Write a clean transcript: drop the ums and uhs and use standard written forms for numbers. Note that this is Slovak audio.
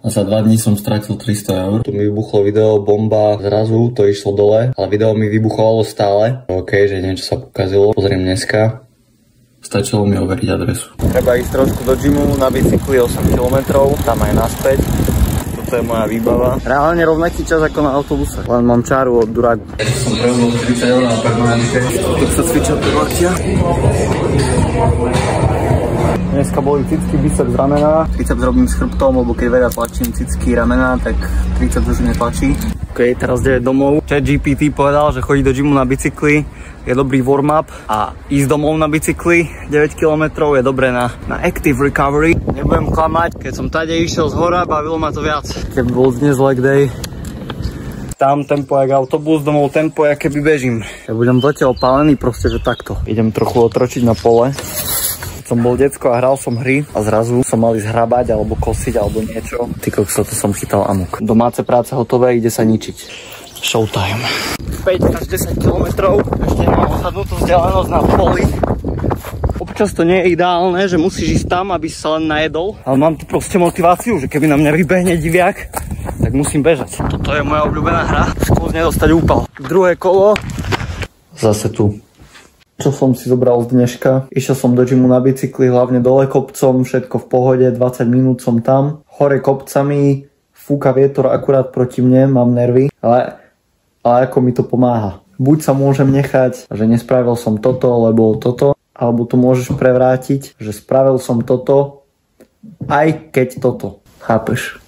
A za 2 dní som stratil 300 eur. Tu mi vybuchlo video, bomba, zrazu to išlo dole, ale video mi vybuchovalo stále. OK, že niečo sa pokazilo. Pozriem dneska. Stačilo mi overiť adresu. Treba ísť trošku do gymu, na bicykli 8 km, tam aj naspäť. Toto je moja výbava. Reálne rovnaký čas ako na autobuse, len mám čáru od Duragu. Som prevzal 30 eur na permanentke. Tu sa cvičia prvácia. Dneska boli cicky, biceps, ramena. Triceps robím s chrbtom, lebo keď veľa tlačím cicky, ramena, tak triceps už netlačí. OK, teraz ide domov. ChatGPT povedal, že chodí do gymu na bicykli je dobrý warm-up a ísť domov na bicykli 9 km je dobré na active recovery. Nebudem klamať, keď som tady išiel z hora, bavilo ma to viac. Keď bol dnes leg day, tam tempo jak autobus, domov tempo jak keby bežím. Ja budem zatiaľ opálený, proste, že takto. Idem trochu otročiť na pole. Som bol decko a hral som hry a zrazu som mal ísť hrabať alebo kosiť alebo niečo. Ty kokso, to som chytal amok. Domáce práce hotové, ide sa ničiť. Showtime. 5 až 10 km, ešte nemám odhadnutú vzdialenosť na poli. Občas to nie je ideálne, že musíš ísť tam, aby si sa len najedol. Ale mám tu proste motiváciu, že keby na mňa vybehne diviak, tak musím bežať. Toto je moja obľúbená hra, skúsne dostať úpal. Druhé kolo. Zase tu. Čo som si zobral z dneška? Išiel som do gymu na bicykli, hlavne dole kopcom, všetko v pohode, 20 minút som tam. Hore kopcami, fúka vietor akurát proti mne, mám nervy, ale ako mi to pomáha. Buď sa môžem nechať, že nespravil som toto, lebo toto, alebo to môžeš prevrátiť, že spravil som toto, aj keď toto. Chápeš?